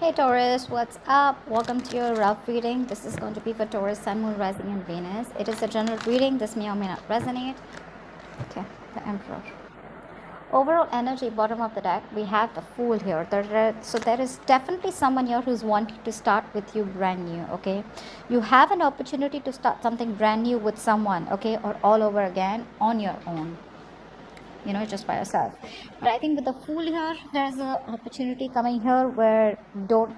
Hey Taurus, what's up? Welcome to your rough reading. This is going to be for Taurus, Sun, Moon, Rising, and Venus. It is a general reading. This may or may not resonate. Okay, the Emperor. Overall energy, bottom of the deck, we have the Fool here. So there is definitely someone here who's wanting to start with you brand new, okay? You have an opportunity to start something brand new with someone, okay? Or all over again on your own. Just by yourself. But I think with the Fool here, there's an opportunity coming here where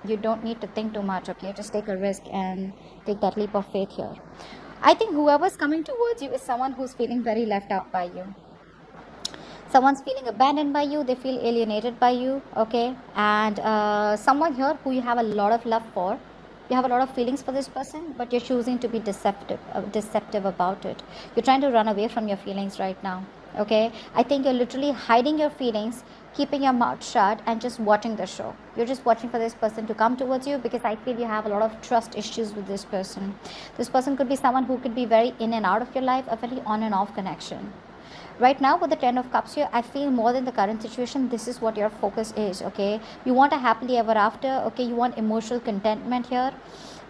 you don't need to think too much, okay? Just take a risk and take that leap of faith here. I think whoever's coming towards you is someone who's feeling very left out by you. Someone's feeling abandoned by you, they feel alienated by you, okay? And someone here who you have a lot of love for, you have a lot of feelings for this person, but you're choosing to be deceptive about it. You're trying to run away from your feelings right now, okay? I think you're literally hiding your feelings, keeping your mouth shut, and just watching the show. You're just watching for this person to come towards you, because I feel you have a lot of trust issues with this person. This person could be someone who could be very in and out of your life, a very on and off connection. Right now with the 10 of cups here, I feel more than the current situation, this is what your focus is, okay? You want a happily ever after, okay? You want emotional contentment here.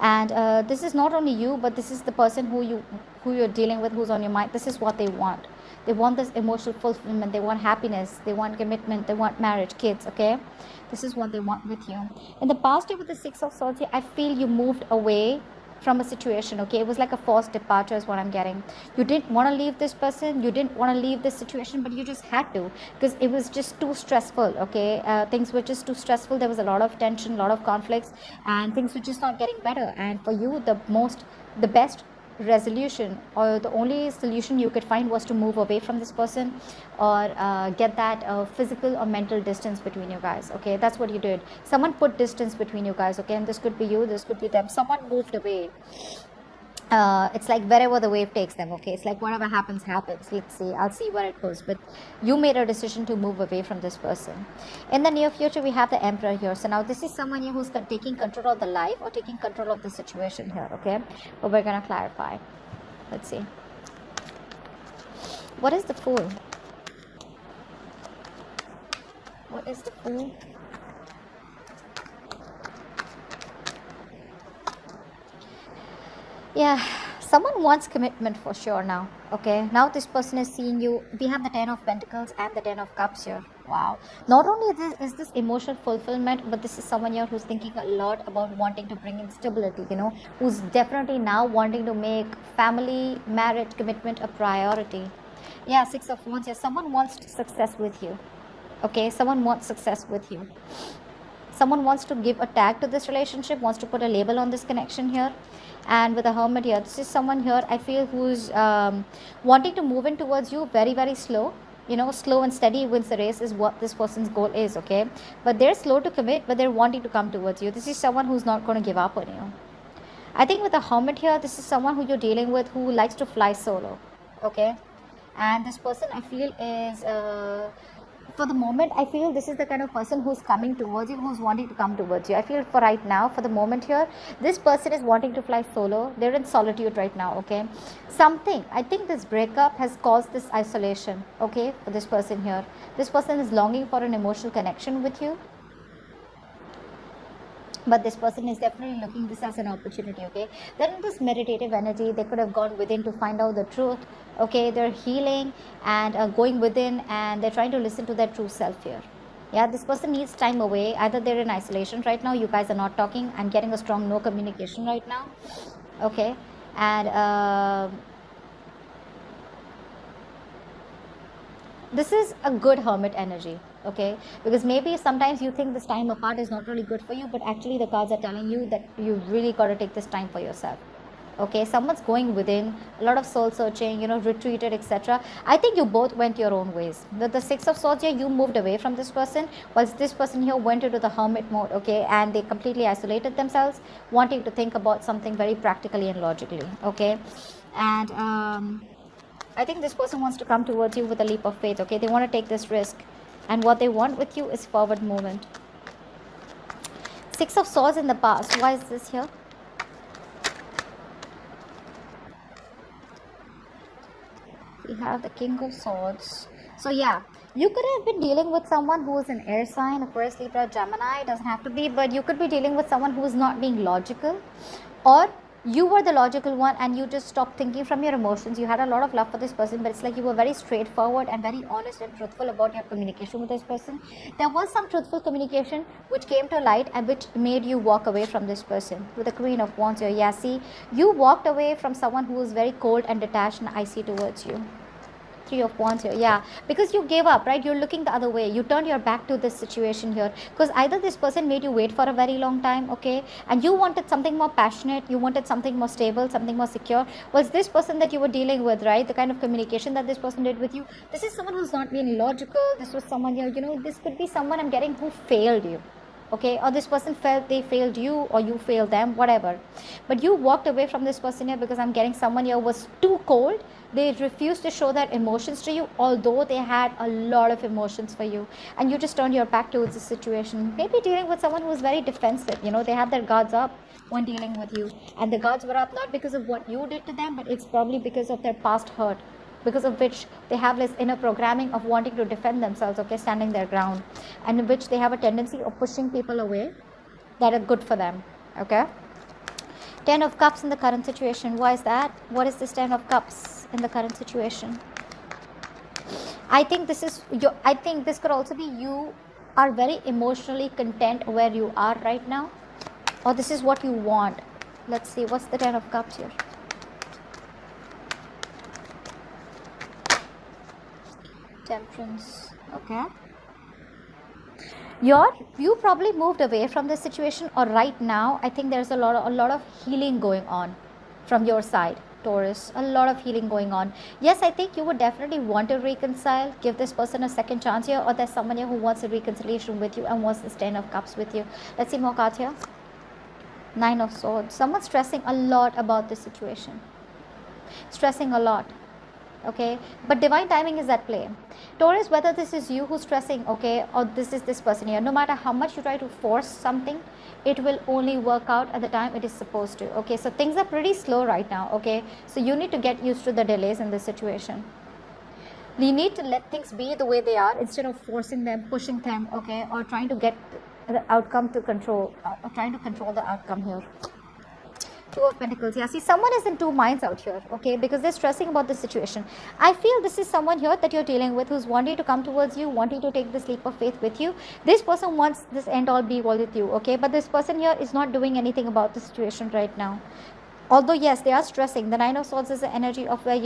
And this is not only you, but this is the person who you're dealing with, who's on your mind. This is what they want. They want this emotional fulfillment. They want happiness. They want commitment. They want marriage, kids, okay? This is what they want with you. In the past year with the 6 of swords here, I feel you moved away from a situation, okay? It was like a forced departure is what I'm getting. You didn't want to leave this person, you didn't want to leave this situation, but you just had to, because it was just too stressful, okay? Things were just too stressful. There was a lot of tension, a lot of conflicts, and things were just not getting better. And for you, the best resolution, or the only solution you could find, was to move away from this person, or get that physical or mental distance between you guys, okay? That's what you did. Someone put distance between you guys, okay? And this could be you, this could be them. Someone moved away. It's like wherever the wave takes them, okay? It's like whatever happens. Let's see, I'll see where it goes. But you made a decision to move away from this person. In the near future, we have the Emperor here. So now this is someone here who's taking control of the life, or taking control of the situation here, okay? But we're gonna clarify. Let's see, what is the Fool? What is the Fool? Yeah, someone wants commitment for sure now, okay? Now this person is seeing you. We have the 10 of Pentacles and the 10 of Cups here. Wow. Not only is this emotional fulfillment, but this is someone here who's thinking a lot about wanting to bring in stability, who's definitely now wanting to make family, marriage, commitment a priority. Yeah, 6 of Wands here. Someone wants success with you, okay? Someone wants success with you. Someone wants to give a tag to this relationship, wants to put a label on this connection here. And with the Hermit here, this is someone here, I feel, who's wanting to move in towards you very, very slow. Slow and steady wins the race is what this person's goal is, okay? But they're slow to commit, but they're wanting to come towards you. This is someone who's not going to give up on you. I think with the Hermit here, this is someone who you're dealing with who likes to fly solo, okay? And this person, I feel, is... for the moment, I feel this is the kind of person who's coming towards you, who's wanting to come towards you. I feel for right now, for the moment here, this person is wanting to fly solo. They're in solitude right now, okay? I think this breakup has caused this isolation, okay, for this person here. This person is longing for an emotional connection with you. But this person is definitely looking this as an opportunity, okay? They're in this meditative energy. They could have gone within to find out the truth, okay? They're healing and going within, and they're trying to listen to their true self here. Yeah, this person needs time away. Either they're in isolation right now, you guys are not talking. I'm getting a strong no communication right now, okay? And this is a good Hermit energy, okay? Because maybe sometimes you think this time apart is not really good for you, but actually the cards are telling you that you really got to take this time for yourself, okay? Someone's going within, a lot of soul searching, retreated, etc. I think you both went your own ways. With the 6 of Swords here, you moved away from this person, whilst this person here went into the Hermit mode, okay? And they completely isolated themselves, wanting to think about something very practically and logically, okay? And I think this person wants to come towards you with a leap of faith, okay? They want to take this risk. And what they want with you is forward movement. 6 of Swords in the past. Why is this here? We have the King of Swords. So yeah, You could have been dealing with someone who is an air sign, Aquarius, Libra, Gemini. It doesn't have to be, but you could be dealing with someone who is not being logical, or you were the logical one and you just stopped thinking from your emotions. You had a lot of love for this person, but it's like you were very straightforward and very honest and truthful about your communication with this person. There was some truthful communication which came to light and which made you walk away from this person. With the Queen of Wands here, yeah, see, you walked away from someone who was very cold and detached and icy towards you. Three of Wands here, yeah, because you gave up, right? You're looking the other way. You turned your back to this situation here because either this person made you wait for a very long time, okay, and you wanted something more passionate, you wanted something more stable, something more secure. Was this person that you were dealing with, right? The kind of communication that this person did with you, this is someone who's not being logical. This was someone here, this could be someone I'm getting who failed you, okay, or this person felt they failed you or you failed them, whatever, but you walked away from this person here because I'm getting someone here was too cold. They refused to show their emotions to you, although they had a lot of emotions for you, and you just turned your back towards the situation. Maybe dealing with someone who was very defensive, they had their guards up when dealing with you, and the guards were up not because of what you did to them, but it's probably because of their past hurt, because of which they have this inner programming of wanting to defend themselves, okay, standing their ground, and in which they have a tendency of pushing people away that are good for them, okay. 10 of Cups in the current situation. Why is that? What is this 10 of Cups in the current situation? I think this could also be you are very emotionally content where you are right now, or this is what you want. Let's see, what's the 10 of Cups here? Temperance, okay. You probably moved away from this situation, or right now I think there's a lot of healing going on from your side, Taurus. A lot of healing going on. Yes, I think you would definitely want to reconcile, give this person a second chance here, or there's someone here who wants a reconciliation with you and wants this 10 of Cups with you. Let's see more cards here. 9 of Swords. Someone's stressing a lot about this situation, stressing a lot, okay, but divine timing is at play, Taurus. Whether this is you who's stressing, okay, or this is this person here, no matter how much you try to force something, it will only work out at the time it is supposed to, okay. So things are pretty slow right now, okay, so you need to get used to the delays in this situation. You need to let things be the way they are instead of forcing them, pushing them, okay, or trying to get the outcome to control, or trying to control the outcome here. 2 of Pentacles. Yeah, see, someone is in two minds out here, okay, because they're stressing about the situation. I feel this is someone here that you're dealing with who's wanting to come towards you, wanting to take this leap of faith with you. This person wants this end all be all with you, okay, but this person here is not doing anything about the situation right now. Although, yes, they are stressing. The 9 of Swords is the energy of where,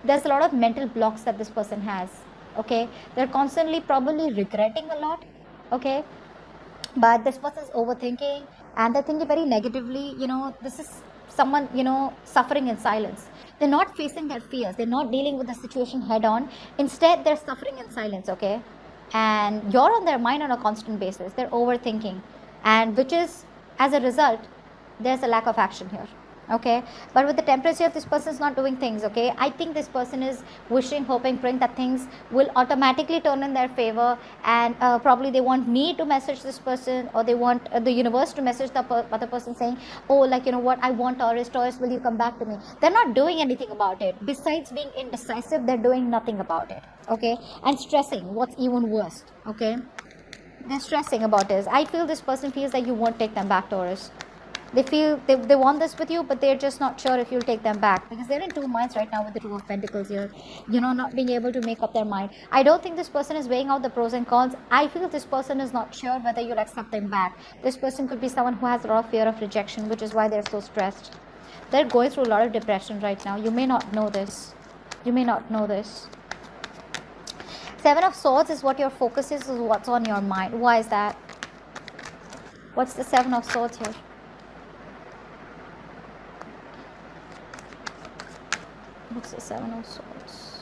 there's a lot of mental blocks that this person has, okay. They're constantly probably regretting a lot, okay, but this person is overthinking and they're thinking very negatively. This is someone, suffering in silence. They're not facing their fears. They're not dealing with the situation head on. Instead, they're suffering in silence, okay? And you're on their mind on a constant basis. They're overthinking, and which is, as a result, there's a lack of action here, okay. But with the Temperance here, this person is not doing things, okay. I think this person is wishing, hoping, praying that things will automatically turn in their favor, and probably they want me to message this person, or they want the universe to message the other person saying, oh, like, what, I want Taurus, will you come back to me? They're not doing anything about it. Besides being indecisive, they're doing nothing about it, okay, and stressing. What's even worse, okay, they're stressing about this. I feel this person feels that you won't take them back, Taurus. They feel they want this with you, but they're just not sure if you'll take them back, because they're in two minds right now with the 2 of Pentacles here, not being able to make up their mind. I don't think this person is weighing out the pros and cons. I feel this person is not sure whether you'll accept them back. This person could be someone who has a lot of fear of rejection, which is why they're so stressed. They're going through a lot of depression right now. You may not know this. 7 of Swords is what your focus is what's on your mind. Why is that? What's the 7 of Swords here? What's the 7 of Swords?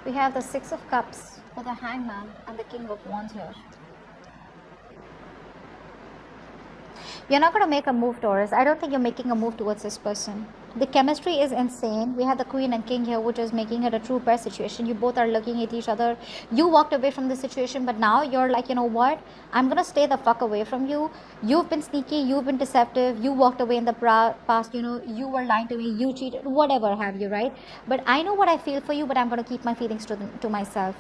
We have the 6 of Cups for the Hangman and the King of Wands here. You're not going to make a move, Taurus. I don't think you're making a move towards this person, The chemistry is insane. We have the queen and king here, which is making it a true pair situation. You both are looking at each other. You walked away from the situation, but now you're like, you know what, I'm gonna stay the fuck away from you. You've been sneaky, you've been deceptive, you walked away in the past, you know, you were lying to me, you cheated, whatever have you, right? But I know what I feel for you, but I'm gonna keep my feelings to myself.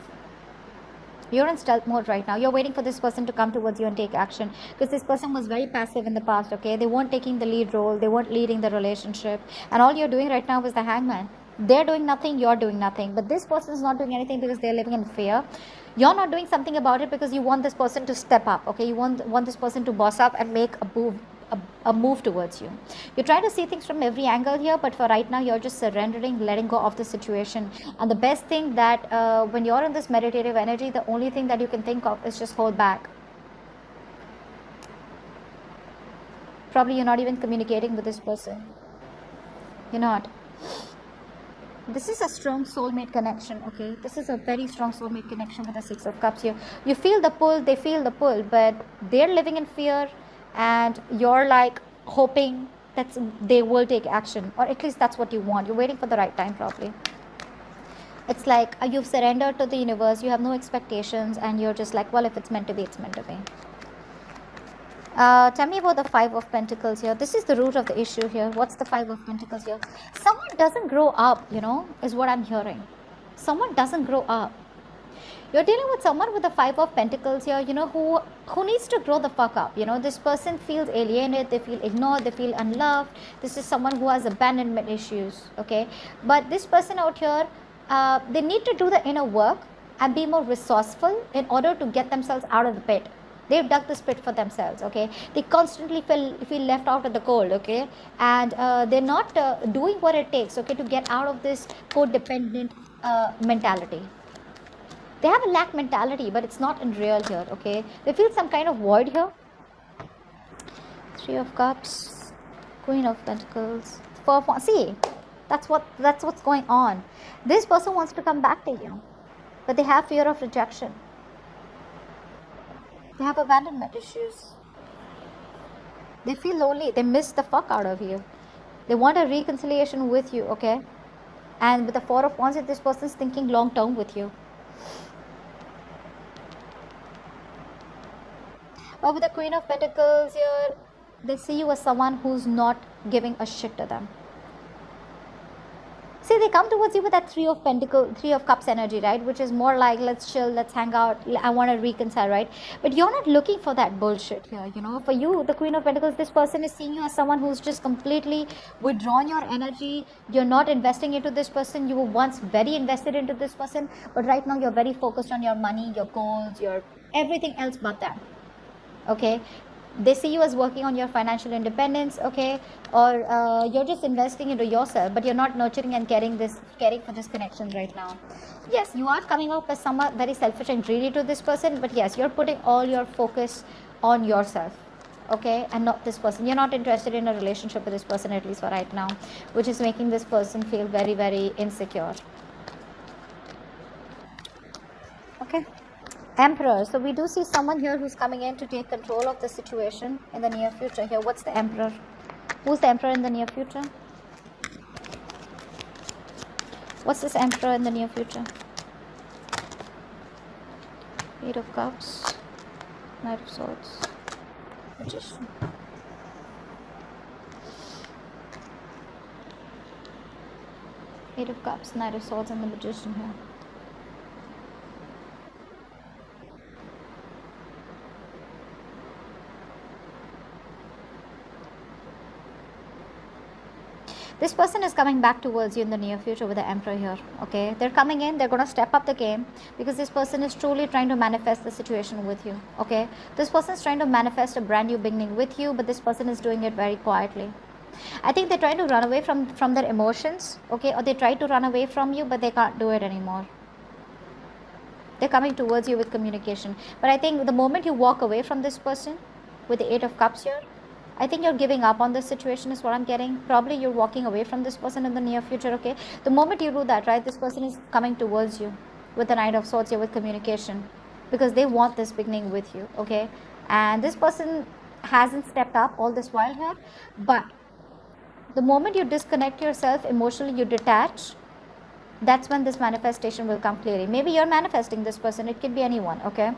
You're in stealth mode right now. You're waiting for this person to come towards you and take action, because this person was very passive in the past. Okay, they weren't taking the lead role, they weren't leading the relationship, and all you're doing right now is the hangman. They're doing nothing, you're doing nothing, but this person is not doing anything because they're living in fear. You're not doing something about it because you want this person to step up. Okay, you want this person to boss up and make a move towards you. You're trying to see things from every angle here, but for right now you're just surrendering, letting go of the situation. And the best thing that when you're in this meditative energy, the only thing that you can think of is just hold back. Probably you're not even communicating with this person. You're not. This is a strong soulmate connection. Okay, this is a very strong soulmate connection with the Six of Cups here. You feel the pull, they feel the pull, but they're living in fear, and you're like hoping that they will take action, or at least that's what you want. You're waiting for the right time. Probably it's like you've surrendered to the universe, you have no expectations, and you're just like, well, if it's meant to be, it's meant to be. Tell me about the Five of Pentacles here. This is the root of the issue here. What's the Five of Pentacles here? Someone doesn't grow up, you know, is what I'm hearing. Someone doesn't grow up. You're dealing with someone with the Five of Pentacles here, you know, who needs to grow the fuck up. You know, this person feels alienated, they feel ignored, they feel unloved. This is someone who has abandonment issues, okay? But this person out here, they need to do the inner work and be more resourceful in order to get themselves out of the pit. They've dug this pit for themselves, okay? They constantly feel left out of the cold, okay? And they're not doing what it takes, okay, to get out of this codependent mentality. They have a lack mentality, but it's not in real here, okay? They feel some kind of void here. Three of Cups, Queen of Pentacles, Four of Wands. See, that's what's going on. This person wants to come back to you, but they have fear of rejection. They have abandonment issues. They feel lonely. They miss the fuck out of you. They want a reconciliation with you, okay? And with the Four of Wands, this person's thinking long term with you. But with the Queen of Pentacles here, they see you as someone who's not giving a shit to them. See, they come towards you with that Three of Cups energy, right? Which is more like, let's chill, let's hang out, I want to reconcile, right? But you're not looking for that bullshit here, you know? For you, the Queen of Pentacles, this person is seeing you as someone who's just completely withdrawn your energy. You're not investing into this person. You were once very invested into this person, but right now you're very focused on your money, your goals, your everything else but that, okay? They see you as working on your financial independence, okay, or you're just investing into yourself, but you're not nurturing and caring for this connection right now. Yes, you are coming up as someone very selfish and greedy to this person, but yes, you're putting all your focus on yourself, okay, and not this person. You're not interested in a relationship with this person, at least for right now, which is making this person feel very, very insecure. Okay. Emperor. So we do see someone here who's coming in to take control of the situation in the near future here. What's the Emperor? Who's the Emperor in the near future? What's this Emperor in the near future? Eight of Cups, Knight of Swords, Magician. Eight of Cups, Knight of Swords, and the Magician here. This person is coming back towards you in the near future with the Emperor here, okay? They're coming in, they're going to step up the game, because this person is truly trying to manifest the situation with you, okay? This person is trying to manifest a brand new beginning with you, but this person is doing it very quietly. I think they're trying to run away from their emotions, okay? Or they try to run away from you, but they can't do it anymore. They're coming towards you with communication. But I think the moment you walk away from this person with the Eight of Cups here, I think you're giving up on this situation is what I'm getting. Probably you're walking away from this person in the near future, okay? The moment you do that, right, this person is coming towards you with the Knight of Swords here with communication, because they want this beginning with you, okay? And this person hasn't stepped up all this while here, but The moment you disconnect yourself emotionally, you detach, that's when this manifestation will come clearly. Maybe you're manifesting this person, it could be anyone, okay?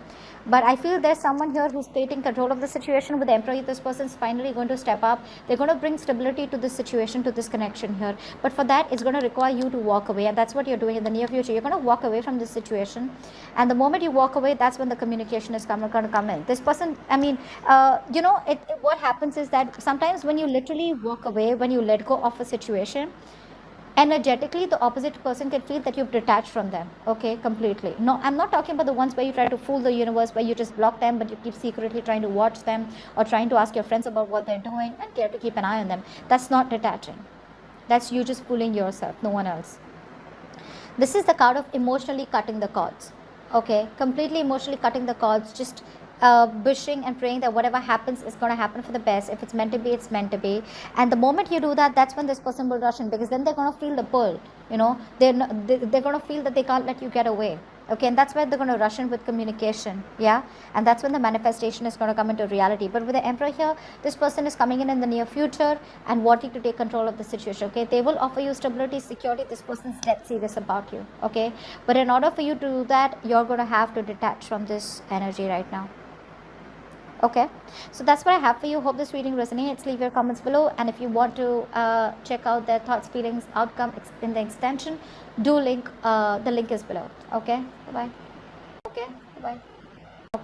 But I feel there's someone here who's taking control of the situation with the Emperor. This person's finally going to step up. They're going to bring stability to this situation, to this connection here. But for that, it's going to require you to walk away, and that's what you're doing in the near future. You're going to walk away from this situation, and the moment you walk away, that's when the communication is going to come in. This person, I mean, what happens is that sometimes when you literally walk away, when you let go of a situation, energetically the opposite person can feel that you've detached from them, okay, completely. No, I'm not talking about the ones where you try to fool the universe, where you just block them but you keep secretly trying to watch them or trying to ask your friends about what they're doing and care to keep an eye on them. That's not detaching. That's you just fooling yourself, no one else. This is the card of emotionally cutting the cords, okay, completely emotionally cutting the cords, just wishing and praying that whatever happens is going to happen for the best. If it's meant to be, it's meant to be. And the moment you do that, that's when this person will rush in, because then they're going to feel the pull, you know, they're going to feel that they can't let you get away, okay, and that's where they're going to rush in with communication, yeah, and that's when the manifestation is going to come into reality. But with the Emperor here, this person is coming in the near future and wanting to take control of the situation, okay, they will offer you stability, security. This person's dead serious about you, okay, but in order for you to do that, you're going to have to detach from this energy right now. Okay, so that's what I have for you. Hope this reading resonates. Leave your comments below, and if you want to check out their thoughts, feelings, outcome in the extension, do link the link is below. Okay, bye bye. Okay, bye bye.